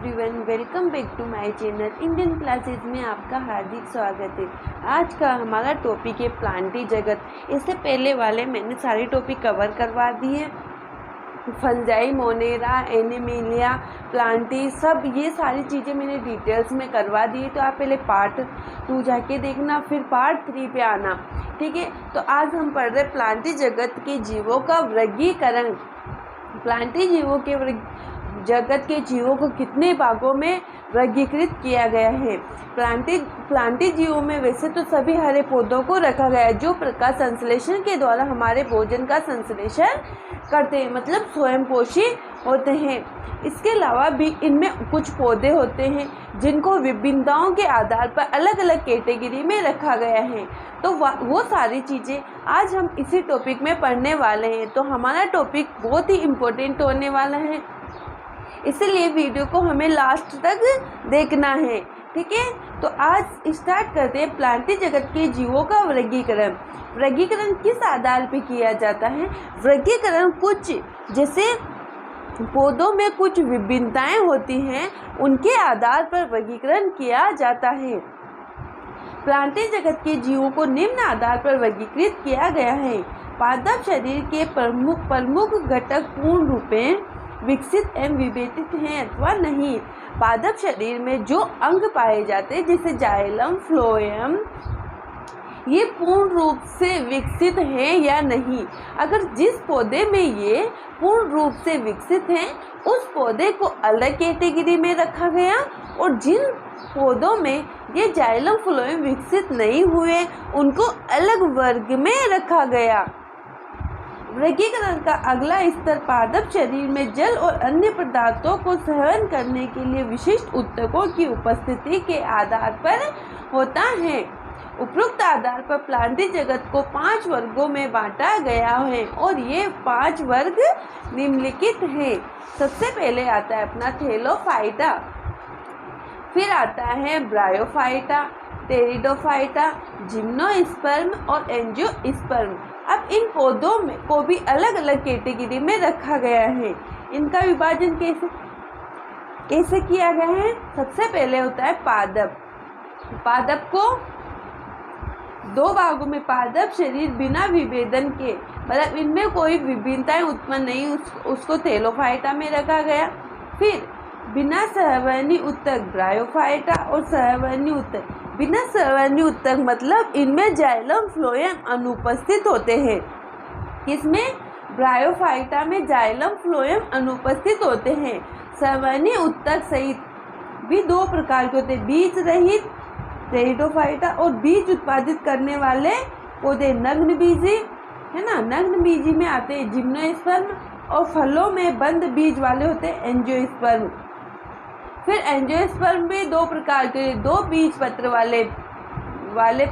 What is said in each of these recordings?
Everyone, welcome back to my channel Indian classes में आपका हार्दिक स्वागत है। आज का हमारा टॉपिक है प्लांटी जगत। इससे पहले वाले मैंने सारे टॉपिक कवर करवा दिए। फंजाई, मोनेरा, एनिमिलिया, प्लांटी, सब ये सारी चीज़ें मैंने डिटेल्स में करवा दी। तो आप पहले पार्ट 2 जाके देखना, फिर पार्ट 3 पे आना, ठीक है। तो आज हम पढ़ रहे प्लांटी जगत के जीवों का वर्गीकरण। प्लांटी जीवों के जगत के जीवों को कितने भागों में वर्गीकृत किया गया है। प्लांटी जीवों में वैसे तो सभी हरे पौधों को रखा गया है जो प्रकाश संश्लेषण के द्वारा हमारे भोजन का संश्लेषण करते हैं, मतलब स्वयंपोषी होते हैं। इसके अलावा भी इनमें कुछ पौधे होते हैं जिनको विभिन्नताओं के आधार पर अलग अलग कैटेगरी में रखा गया है। तो वो सारी चीज़ें आज हम इसी टॉपिक में पढ़ने वाले हैं। तो हमारा टॉपिक बहुत ही इम्पोर्टेंट होने वाला है, इसलिए वीडियो को हमें लास्ट तक देखना है, ठीक है। तो आज स्टार्ट करते हैं प्लांटी जगत के जीवों का वर्गीकरण। वर्गीकरण किस आधार पर किया जाता है? वर्गीकरण कुछ जैसे पौधों में कुछ विभिन्नताएं होती हैं, उनके आधार पर वर्गीकरण किया जाता है। प्लांटी जगत के जीवों को निम्न आधार पर वर्गीकृत किया गया है। पादप शरीर के प्रमुख घटक पूर्ण रूप में विकसित एवं विभेदित हैं अथवा नहीं। पादप शरीर में जो अंग पाए जाते हैं जैसे जाइलम, फ्लोएम, ये पूर्ण रूप से विकसित हैं या नहीं। अगर जिस पौधे में ये पूर्ण रूप से विकसित हैं उस पौधे को अलग कैटेगरी में रखा गया, और जिन पौधों में ये जाइलम, फ्लोएम विकसित नहीं हुए उनको अलग वर्ग में रखा गया। वर्गीकरण का अगला स्तर पादप शरीर में जल और अन्य पदार्थों को सहन करने के लिए विशिष्ट ऊतकों की उपस्थिति के आधार पर होता है। उपरोक्त आधार पर प्लांटी जगत को 5 वर्गों में बांटा गया है और ये 5 वर्ग निम्नलिखित हैं। सबसे पहले आता है अपना थैलोफाइटा, फिर आता है ब्रायोफाइटा, टेरिडोफाइटा, जिम्नोस्पर्म और एंजियोस्पर्म। अब इन पौधों में को भी अलग अलग कैटेगरी में रखा गया है। इनका विभाजन कैसे किया गया है? सबसे पहले होता है पादप। पादप को 2 भागों में, पादप शरीर बिना विभेदन के, मतलब इनमें कोई विभिन्नताएं उत्पन्न नहीं, उसको थैलोफाइटा में रखा गया। फिर बिना सहवर्णी ऊतक ब्रायोफाइटा और सहवर्णी ऊतक। बिना सहवर्णी ऊतक मतलब इनमें जाइलम, फ्लोएम अनुपस्थित होते हैं। किसमें? ब्रायोफाइटा में जाइलम, फ्लोएम अनुपस्थित होते हैं। सहवर्णी ऊतक सहित भी 2 प्रकार के होते हैं, बीज रहित टेरिडोफाइटा और बीज उत्पादित करने वाले पौधे नग्न बीजी, है ना। नग्न बीजी में आते हैं जिम्नोस्पर्म, और फलों में बंद बीज वाले होते हैं एंजियोस्पर्म। फिर एंजियोस्पर्म भी 2 प्रकार के, 2 बीज पत्र वाले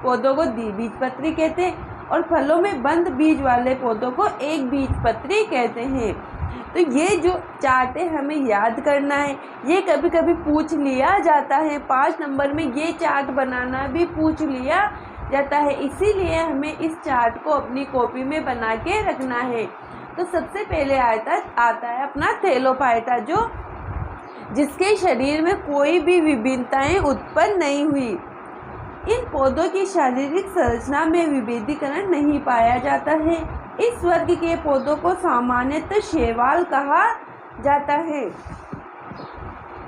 पौधों को द्विबीजपत्री कहते हैं, और फलों में बंद बीज वाले पौधों को एक बीजपत्री कहते हैं। तो ये जो चार्ट है हमें याद करना है, ये कभी कभी पूछ लिया जाता है। 5 नंबर में ये चार्ट बनाना भी पूछ लिया जाता है, इसीलिए हमें इस चार्ट को अपनी कॉपी में बना के रखना है। तो सबसे पहले आता है अपना थैलोफाइटा, जिसके शरीर में कोई भी विभिन्नताएं उत्पन्न नहीं हुई। इन पौधों की शारीरिक संरचना में विभेदीकरण नहीं पाया जाता है। इस वर्ग के पौधों को सामान्यतः शैवाल कहा जाता है।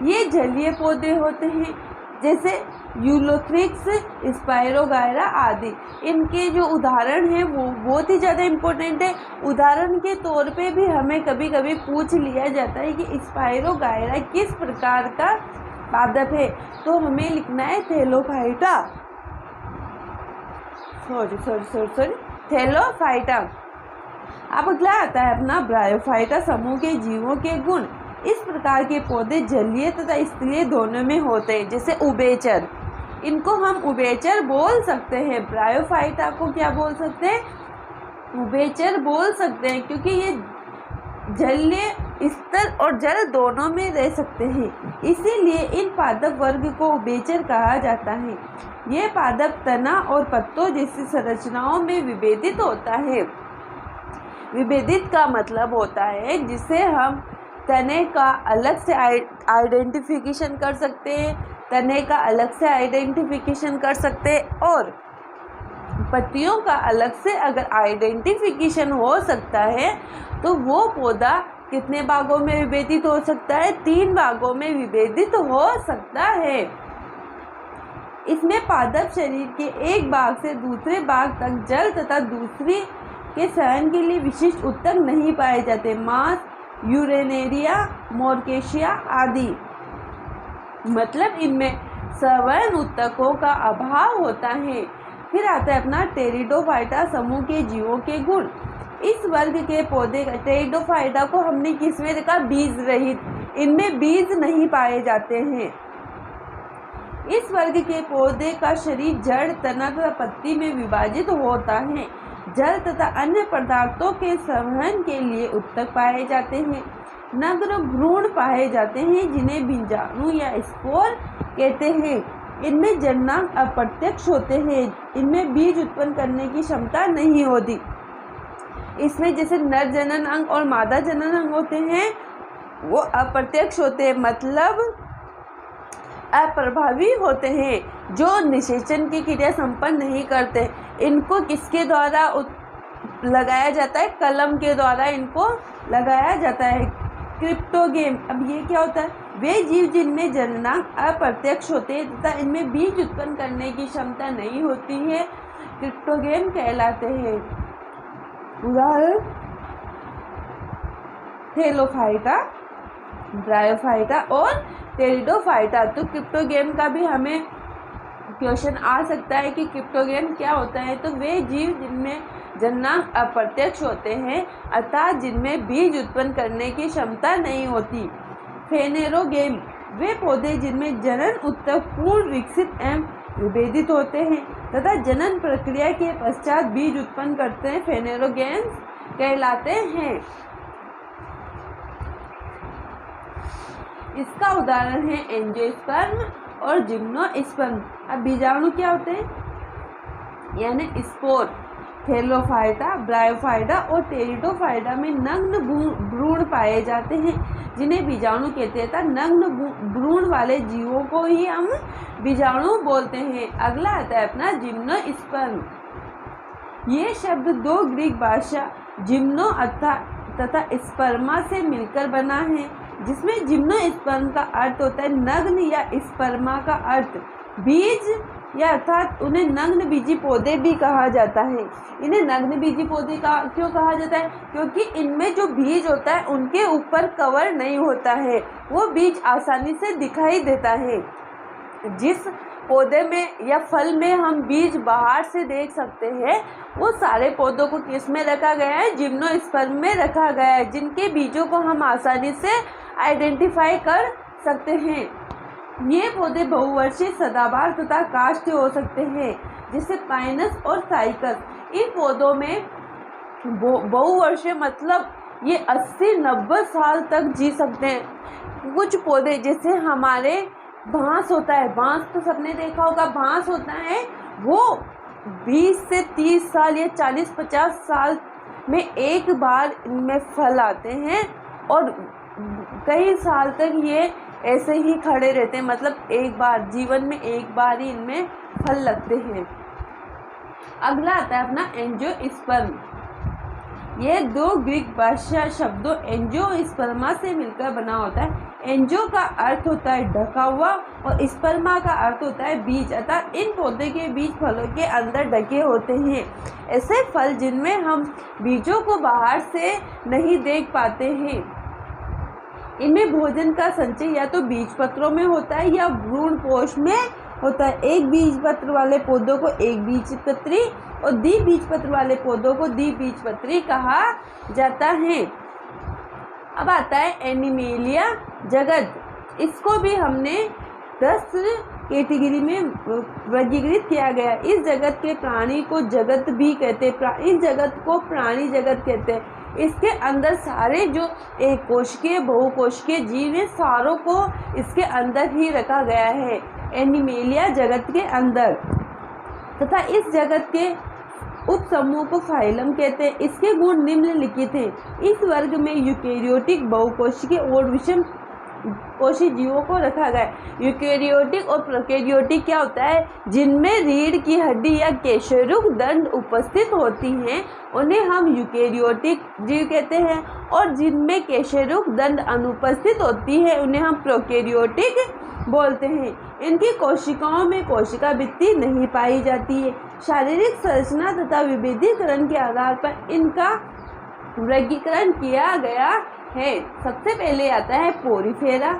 ये जलीय पौधे होते हैं जैसे यूलोथ्रिक्स, स्पाइरोगायरा आदि। इनके जो उदाहरण हैं वो बहुत ही ज़्यादा इम्पोर्टेंट है। उदाहरण के तौर पे भी हमें कभी कभी पूछ लिया जाता है कि स्पाइरोगायरा किस प्रकार का पादप है, तो हमें लिखना है थैलोफाइटा, थैलोफाइटा। अब अगला आता है अपना ब्रायोफाइटा समूह के जीवों के गुण। इस प्रकार के पौधे जलीय तथा स्थलीय दोनों में होते हैं, जैसे उभयचर। इनको हम उभयचर बोल सकते हैं। ब्रायोफाइटा को क्या बोल सकते हैं? उभयचर बोल सकते हैं, क्योंकि ये जलीय स्तर और जल दोनों में रह सकते हैं, इसीलिए इन पादप वर्ग को उभयचर कहा जाता है। ये पादप तना और पत्तों जैसी संरचनाओं में विभेदित होता है। विभेदित का मतलब होता है जिसे हम तने का अलग से आइडेंटिफिकेशन कर सकते हैं, तने का अलग से आइडेंटिफिकेशन कर सकते हैं, और पत्तियों का अलग से अगर आइडेंटिफिकेशन हो सकता है तो वो पौधा कितने भागों में विभेदित हो सकता है? 3 भागों में विभेदित हो सकता है। इसमें पादप शरीर के एक भाग से दूसरे भाग तक जल तथा दूसरी के सहन के लिए विशिष्ट ऊतक नहीं पाए जाते। मांस, यूरेनेरिया, मोरकेशिया आदि, मतलब इनमें सवर्ण ऊतकों का अभाव होता है। फिर आता है अपना टेरिडोफाइटा समूह के जीवों के गुण। इस वर्ग के पौधे टेरिडोफाइटा को हमने किसमें देखा? बीज रहित, इनमें बीज नहीं पाए जाते हैं। इस वर्ग के पौधे का शरीर जड़, तना तथा पत्ती में विभाजित होता है। जल तथा अन्य पदार्थों के संवहन के लिए ऊतक पाए जाते हैं। नग्न भ्रूण पाए जाते हैं जिन्हें बीजाणु या स्पोर कहते हैं। इनमें जननांग अप्रत्यक्ष होते हैं, इनमें बीज उत्पन्न करने की क्षमता नहीं होती। इसमें जैसे नर जनन अंग और मादा जनन अंग होते हैं वो अप्रत्यक्ष होते हैं, मतलब अप्रभावी होते हैं, जो निषेचन की क्रिया संपन्न नहीं करते। इनको किसके द्वारा लगाया जाता है? कलम के द्वारा इनको लगाया जाता है। क्रिप्टोगेम, अब ये क्या होता है? वे जीव जिनमें जननांग अप्रत्यक्ष होते हैं तथा इनमें बीज उत्पन्न करने की क्षमता नहीं होती है, क्रिप्टोगेम कहलाते हैं। उदाहरण थैलोफाइटा, ब्रायोफाइटा और टेरिडोफाइटा। तो क्रिप्टोगेम का भी हमें क्वेश्चन आ सकता है कि क्रिप्टोगेम क्या होता है। तो वे जीव जिनमें जननांग अप्रत्यक्ष होते हैं अर्थात जिनमें बीज उत्पन्न करने की क्षमता नहीं होती। फेनेरोगेम, वे पौधे जिनमें जनन ऊतक पूर्ण विकसित एवं विभेदित होते हैं तथा जनन प्रक्रिया के पश्चात बीज उत्पन्न करते हैं, फेनेरोगेम्स कहलाते हैं। इसका उदाहरण है एंजियोस्पर्म और जिम्नोस्पर्म। अब बीजाणु क्या होते हैं? यानी स्पोर। थैलोफाइटा, ब्रायोफाइटा और टेरिडोफाइटा में नग्न भ्रूण पाए जाते हैं जिन्हें बीजाणु कहते हैं। नग्न भ्रूण वाले जीवों को ही हम बीजाणु बोलते हैं। अगला आता है अपना जिम्नोस्पर्म। ये शब्द 2 ग्रीक भाषा जिम्नो तथा स्पर्मा से मिलकर बना है, जिसमें जिम्नोस्पर्म का अर्थ होता है नग्न या स्पर्मा का अर्थ बीज, या अर्थात उन्हें नग्न बीजी पौधे भी कहा जाता है। इन्हें नग्न बीजी पौधे का क्यों कहा जाता है? क्योंकि इनमें जो बीज होता है उनके ऊपर कवर नहीं होता है, वो बीज आसानी से दिखाई देता है। जिस पौधे में या फल में हम बीज बाहर से देख सकते हैं वो सारे पौधों को किस में रखा गया है? जिम्नोस्पर्म में रखा गया है, जिनके बीजों को हम आसानी से आइडेंटिफाई कर सकते हैं। ये पौधे बहुवर्षीय, सदाबहार तथा काष्ठ हो सकते हैं, जैसे पाइनस और साइकस। इन पौधों में बहुवर्षीय मतलब ये 80-90 साल तक जी सकते हैं। कुछ पौधे जैसे हमारे बांस होता है, बांस तो सबने देखा होगा, बांस होता है वो 20 से 30 साल या 40-50 साल में एक बार इनमें फल आते हैं और कई साल तक ये ऐसे ही खड़े रहते हैं, मतलब एक बार जीवन में एक बार ही इनमें फल लगते हैं। अगला आता है अपना एंजियोस्पर्म। ये 2 ग्रीक भाषा शब्दों एंजियोस्पर्मा से मिलकर बना होता है। एंजियो का अर्थ होता है ढका हुआ और स्पर्मा का अर्थ होता है बीज, अर्थात इन पौधे के बीज फलों के अंदर ढके होते हैं। ऐसे फल जिनमें हम बीजों को बाहर से नहीं देख पाते हैं। इनमें भोजन का संचय या तो बीज पत्रों में होता है या भ्रूण पोष में होता है। एक बीज पत्र वाले पौधों को एक बीजपत्री और द्विबीजपत्र वाले पौधों को द्विबीजपत्री कहा जाता है। अब आता है एनिमेलिया जगत। इसको भी हमने 10 कैटेगरी में वर्गीकृत किया गया। इस जगत के प्राणी को जगत भी कहते हैं, इस जगत को प्राणी जगत कहते हैं। इसके अंदर सारे जो एक कोशिकीय बहुकोशिकीय जीव हैं सारों को इसके अंदर ही रखा गया है, एनिमेलिया जगत के अंदर। तथा इस जगत के उप समूह को फाइलम कहते हैं। इसके गुण निम्नलिखित हैं। इस वर्ग में यूकेरियोटिक, बहुकोशिकीय और विषम कोशी जीवों को रखा गया है। यूकेरियोटिक और प्रोकैरियोटिक क्या होता है? जिनमें रीढ़ की हड्डी या केशरुक दंड उपस्थित होती हैं उन्हें हम यूकेरियोटिक जीव कहते हैं, और जिनमें केशरुक दंड अनुपस्थित होती है उन्हें हम प्रोकैरियोटिक बोलते हैं। इनकी कोशिकाओं में कोशिका भित्ति नहीं पाई जाती है। शारीरिक संरचना तथा विभेदीकरण के आधार पर इनका वर्गीकरण किया गया है। सबसे पहले आता है porifera,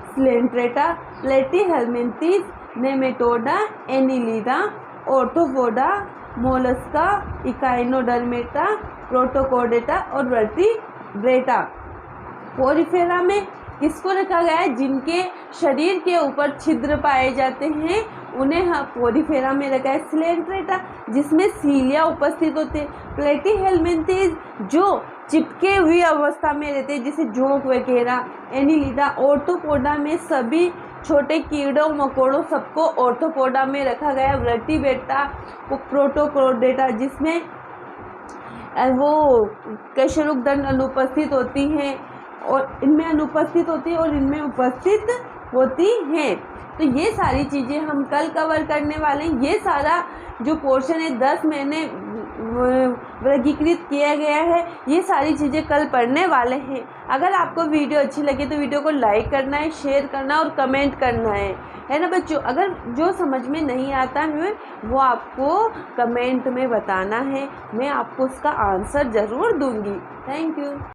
coelenterata, platyhelminthes, nematoda, annelida, arthropoda, mollusca, echinodermata, protochordata और वर्टिब्रेटा। पोरीफेरा में किसको रखा गया है? जिनके शरीर के ऊपर छिद्र पाए जाते हैं उन्हें पोरीफेरा में रखा है। स्लेंट्रेटा जिसमें सीलिया उपस्थित होते हैं। प्लेटीहेल्मिन्थीज जो चिपके हुई अवस्था में रहते हैं जैसे जोंक वगैरह। एनिलिडा, ऑर्थोपोडा में सभी छोटे कीड़ों मकोड़ों सबको ऑर्थोपोडा में रखा गया। वर्टिब्रेटा, प्रोटोकोडेटा जिसमें वो केशरुक दंड अनुपस्थित होती हैं और इनमें अनुपस्थित होती है और इनमें उपस्थित होती हैं। तो ये सारी चीज़ें हम कल कवर करने वाले हैं। ये सारा जो पोर्शन है 10 महीने वर्गीकृत किया गया है, ये सारी चीज़ें कल पढ़ने वाले हैं। अगर आपको वीडियो अच्छी लगे तो वीडियो को लाइक करना है, शेयर करना और कमेंट करना है ना बच्चों। अगर जो समझ में नहीं आता है वो आपको कमेंट में बताना है, मैं आपको उसका आंसर ज़रूर दूंगी। Thank you.